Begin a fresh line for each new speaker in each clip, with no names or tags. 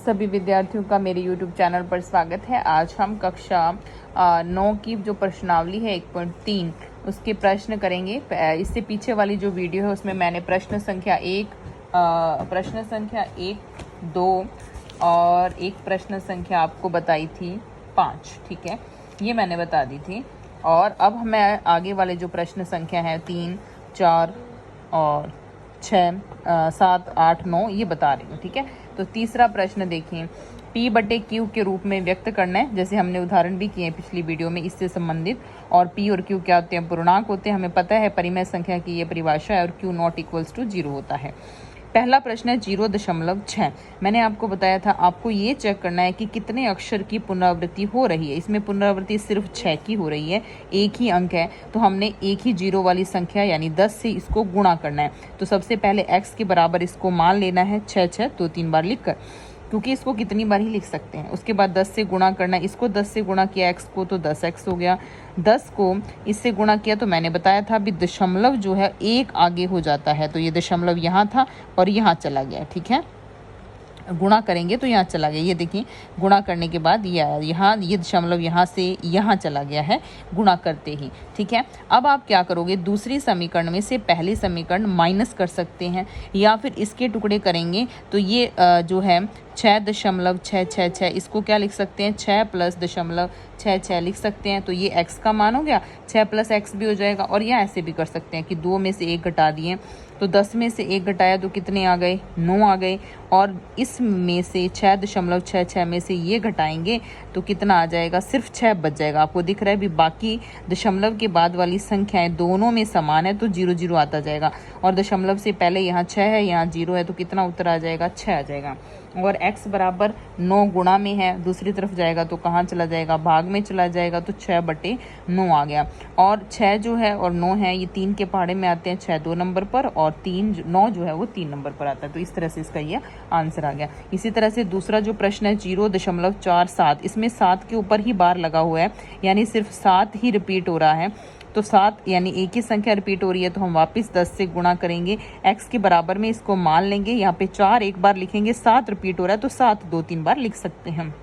सभी विद्यार्थियों का मेरे YouTube चैनल पर स्वागत है। आज हम कक्षा 9 की जो प्रश्नावली है 1.3 उसके प्रश्न करेंगे। इससे पीछे वाली जो वीडियो है उसमें मैंने प्रश्न संख्या 1, 2 और एक प्रश्न संख्या आपको बताई थी 5, ठीक है, ये मैंने बता दी थी। और अब मैं आगे वाले जो प्रश्न संख्या है 3, 4 और 6, 7, 8, 9 ये बता रही हूँ, ठीक है। तो तीसरा प्रश्न देखिए, P/Q के रूप में व्यक्त करना है, जैसे हमने उदाहरण भी किए हैं पिछली वीडियो में इससे संबंधित। और P और Q क्या होते हैं? पूर्णांक होते हैं, हमें पता है परिमेय संख्या की ये परिभाषा है। और Q नॉट इक्वल्स टू 0 होता है। पहला प्रश्न है 0.6। मैंने आपको बताया था आपको ये चेक करना है कि कितने अक्षर की पुनरावृत्ति हो रही है। इसमें पुनरावृत्ति सिर्फ 6 की हो रही है, एक ही अंक है, तो हमने एक ही 0 वाली संख्या यानी 10 से इसको गुणा करना है। तो सबसे पहले x के बराबर इसको मान लेना है 6 2-3 बार लिखकर, क्योंकि इसको कितनी बार ही लिख सकते हैं। उसके बाद 10 से गुणा करना है, इसको 10 से गुणा किया x को तो 10x हो गया। 10 को इससे गुणा किया तो मैंने बताया था अभी दशमलव जो है एक आगे हो जाता है, तो ये दशमलव यहाँ था और यहाँ चला गया, ठीक है। गुणा करेंगे तो यहाँ चला गया, ये देखिए गुणा करने के बाद ये आया यहाँ, ये दशमलव यहाँ से यहाँ चला गया है गुणा करते ही, ठीक है। अब आप क्या करोगे, दूसरी समीकरण में से पहली समीकरण माइनस कर सकते हैं या फिर इसके टुकड़े करेंगे तो ये जो है 6.666 इसको क्या लिख सकते हैं 6 + 0.66 लिख सकते हैं। तो ये x का मान हो गया, 6 + x भी हो जाएगा। और या ऐसे भी कर सकते हैं कि 2 में से 1 घटा दिए तो 10 में से 1 घटाया तो कितने आ गए, 9 आ गए। और इसमें से 6.66 में से ये घटाएंगे तो कितना आ जाएगा, सिर्फ 6 बच जाएगा। आपको दिख रहा है भी बाकी दशमलव के बाद वाली संख्याएं दोनों में समान है तो 0 0 आता जाएगा। और दशमलव से पहले यहाँ 6 है, यहाँ 0 है, तो कितना उत्तर आ जाएगा, 6 आ जाएगा। और x बराबर 9 गुणा में है, दूसरी तरफ जाएगा तो कहाँ चला जाएगा, भाग में चला जाएगा, तो 6/9 आ गया। और 6 जो है और 9 है ये 3 के पहाड़े में आते हैं, 6 2 नंबर पर और 9 जो है वो 3 नंबर पर आता है। तो इस तरह से इसका ये आंसर आ गया। इसी तरह से दूसरा जो प्रश्न है 0.47, इसमें 7 के ऊपर ही बार लगा हुआ है, यानी सिर्फ 7 ही रिपीट हो रहा है। तो 7 यानी एक ही संख्या रिपीट हो रही है, तो हम वापस 10 से गुणा करेंगे, x के बराबर में इसको मान लेंगे। यहाँ पे 4 एक बार लिखेंगे, 7 रिपीट हो रहा है तो 7 2-3 बार लिख सकते हैं।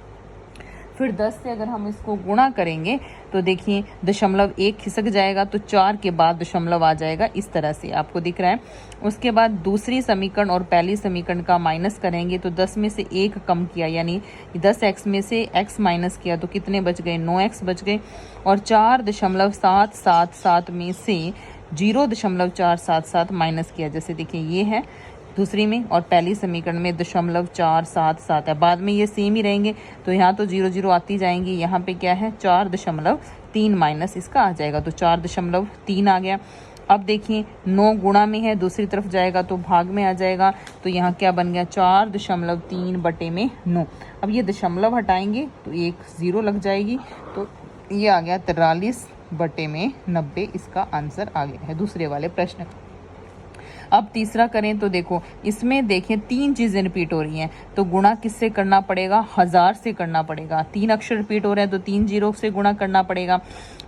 फिर 10 से अगर हम इसको गुणा करेंगे तो देखिए दशमलव 1 खिसक जाएगा तो 4 के बाद दशमलव आ जाएगा, इस तरह से आपको दिख रहा है। उसके बाद दूसरी समीकरण और पहली समीकरण का माइनस करेंगे तो 10 में से 1 कम किया, यानी 10x में से x माइनस किया तो कितने बच गए, 9x बच गए। और 4.777 में से 0.477 माइनस किया, जैसे देखिए ये है दूसरी में और पहली समीकरण में 0.477 है, बाद में ये सेम ही रहेंगे तो यहाँ तो 0 0 आती जाएंगी। यहाँ पे क्या है 4.3 माइनस इसका आ जाएगा तो 4.3 आ गया। अब देखिए 9 गुणा में है, दूसरी तरफ जाएगा तो भाग में आ जाएगा, तो यहाँ क्या बन गया 4.3/9। अब ये दशमलव हटाएंगे तो एक 0 लग जाएगी, तो ये आ गया 43/90, इसका आंसर आ गया है दूसरे वाले प्रश्न। अब तीसरा करें तो देखो इसमें देखें 3 चीज़ें रिपीट हो रही हैं, तो गुणा किससे करना पड़ेगा, 1000 से करना पड़ेगा। 3 अक्षर रिपीट हो रहे हैं तो 3 0 से गुणा करना पड़ेगा।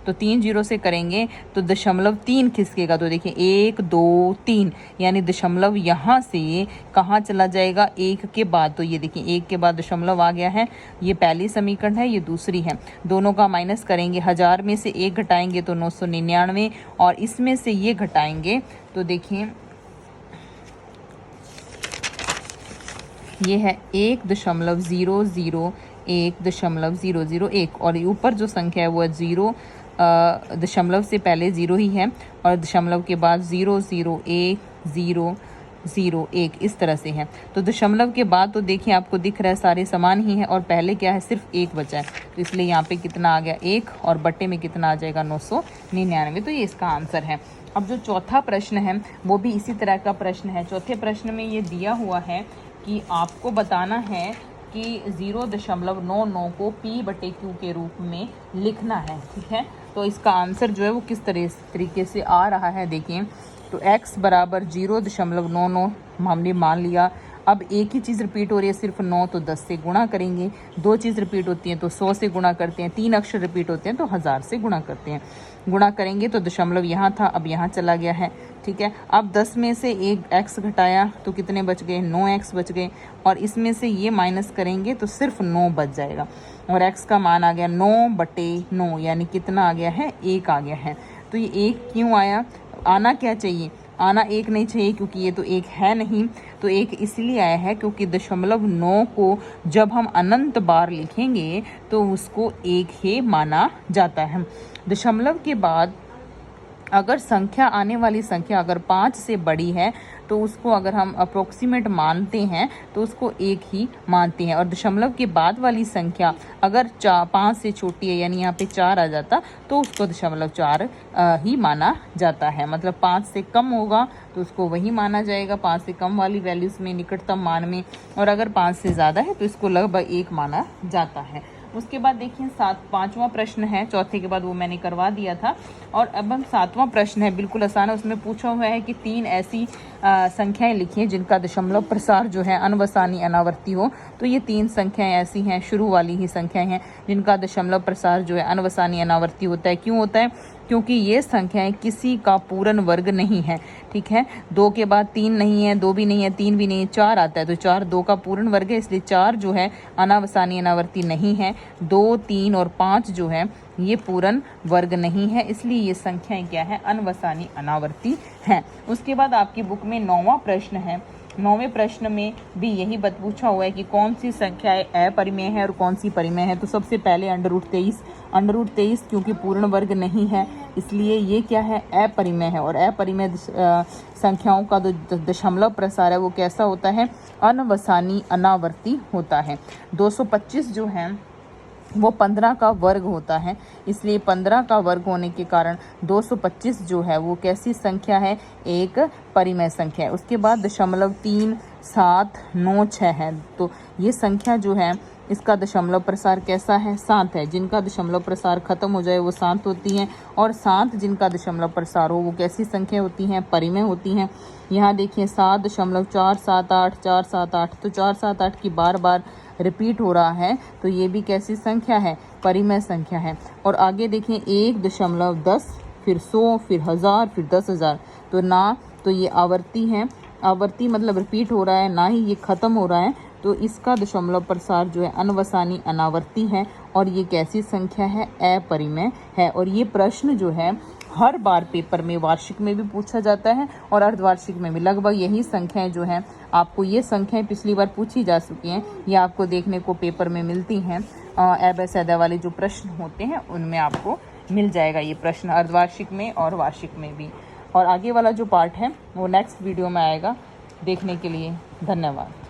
तो 3 0 से करेंगे तो 0.3 खिसकेगा, तो देखिए 1 2 3 यानी दशमलव यहाँ से कहाँ चला जाएगा, 1 के बाद। तो ये देखिए 1 के बाद दशमलव आ गया है, ये पहली समीकरण है, ये दूसरी है। दोनों का माइनस करेंगे, 1000 में से 1 घटाएंगे तो 999 और इसमें से ये घटाएंगे तो देखिए ये है 1.001.001 और ऊपर जो संख्या है वो है 0, दशमलव से पहले 0 ही है और दशमलव के बाद 0.01001 इस तरह से है। तो दशमलव के बाद तो देखिए आपको दिख रहा है सारे समान ही है और पहले क्या है सिर्फ 1 बचा है, तो इसलिए यहाँ पे कितना आ गया 1 और बट्टे में कितना आ जाएगा 999, तो ये इसका आंसर है। अब जो चौथा प्रश्न है वो भी इसी तरह का प्रश्न है। चौथे प्रश्न में ये दिया हुआ है कि आपको बताना है कि 0.99 को P/Q के रूप में लिखना है, ठीक है। तो इसका आंसर जो है वो किस तरीके से आ रहा है देखिए, तो x बराबर 0.99 हमने मान लिया। अब एक ही चीज़ रिपीट हो रही है सिर्फ 9, तो 10 से गुणा करेंगे। 2 चीज़ रिपीट होती हैं तो 100 से गुणा करते हैं। 3 अक्षर रिपीट होते हैं तो 1000 से गुणा करते हैं। गुणा करेंगे तो दशमलव यहाँ था, अब यहाँ चला गया है, ठीक है। अब 10 में से एक x घटाया तो कितने बच गए, 9x बच गए, और इसमें से ये माइनस करेंगे तो सिर्फ 9 बच जाएगा, और x का मान आ गया 9/9, यानी कितना आ गया है, 1 आ गया है। तो ये 1 क्यों आया, आना क्या चाहिए, आना 1 नहीं चाहिए, क्योंकि ये तो 1 है नहीं। तो 1 इसलिए आया है क्योंकि 0.9 को जब हम अनंत बार लिखेंगे तो उसको 1 ही माना जाता है। दशमलव के बाद अगर संख्या, आने वाली संख्या अगर 5 से बड़ी है तो उसको अगर हम अप्रोक्सीमेट मानते हैं तो उसको 1 ही मानते हैं, और दशमलव के बाद वाली संख्या अगर 5 से छोटी है, यानी यहाँ पे 4 आ जाता, तो उसको 0.4 ही माना जाता है। मतलब 5 से कम होगा तो उसको वही माना जाएगा, 5 से कम वाली वैल्यूज़ में, निकटतम मान में, और अगर 5 से ज़्यादा है तो इसको लगभग 1 माना जाता है। उसके बाद देखिए 5वां प्रश्न है, चौथे के बाद वो मैंने करवा दिया था, और अब हम 7वां प्रश्न है, बिल्कुल आसान है। उसमें पूछा हुआ है कि 3 ऐसी संख्याएं लिखिए जिनका दशमलव प्रसार जो है अनवसानी अनावर्ती हो। तो ये 3 संख्याएं ऐसी हैं, शुरू वाली ही संख्याएं हैं जिनका दशमलव प्रसार जो है अनवसानी अनावर्ती होता है। क्यों होता है, क्योंकि ये संख्याएं किसी का पूर्ण वर्ग नहीं है, ठीक है। 2 के बाद 3 नहीं है, 2 भी नहीं है, 3 भी नहीं है, 4 आता है, तो 4 2 का पूर्ण वर्ग है, इसलिए 4 जो है अनावसानी अनावर्ती नहीं है। 2, 3 और 5 जो है ये पूर्ण वर्ग नहीं है, इसलिए ये संख्याएं क्या है, अनवसानी अनावर्ती हैं। उसके बाद आपकी बुक में 9वां प्रश्न है। 9वें प्रश्न में भी यही पूछा हुआ है कि कौन सी संख्याएं अपरिमेय है और कौन सी परिमेय है। तो सबसे पहले √23 क्योंकि पूर्ण वर्ग नहीं है इसलिए ये क्या है, अपरिमेय है, और अपरिमेय संख्याओं का जो दशमलव प्रसार है वो कैसा होता है, अनवसानी अनावर्ती होता है। 225 जो है वो 15 का वर्ग होता है, इसलिए 15 का वर्ग होने के कारण 225 जो है वो कैसी संख्या है, एक परिमेय संख्या है। उसके बाद 0.3796 है, तो ये संख्या जो है इसका दशमलव प्रसार कैसा है, 7 है। जिनका दशमलव प्रसार खत्म हो जाए वो 7 होती हैं, और 7 जिनका दशमलव प्रसार हो वो कैसी संख्या होती हैं, परिमेय होती हैं। यहाँ देखिए 7.478 478, तो 478 की बार बार रिपीट हो रहा है, तो ये भी कैसी संख्या है, परिमेय संख्या है। और आगे देखें 1.10, फिर 100, फिर 1000, फिर 10,000, तो ना तो ये आवर्ती है, आवर्ती मतलब रिपीट हो रहा है, ना ही ये खत्म हो रहा है, तो इसका दशमलव प्रसार जो है अनवसानी अनावर्ती है, और ये कैसी संख्या है, अपरिमेय है। और ये प्रश्न जो है हर बार पेपर में, वार्षिक में भी पूछा जाता है और अर्धवार्षिक में भी। लगभग यही संख्याएं जो हैं, आपको ये संख्याएं पिछली बार पूछी जा चुकी हैं, ये आपको देखने को पेपर में मिलती हैं। एबा वाले जो प्रश्न होते हैं उनमें आपको मिल जाएगा ये प्रश्न, अर्धवार्षिक में और वार्षिक में भी। और आगे वाला जो पार्ट है वो नेक्स्ट वीडियो में आएगा। देखने के लिए धन्यवाद।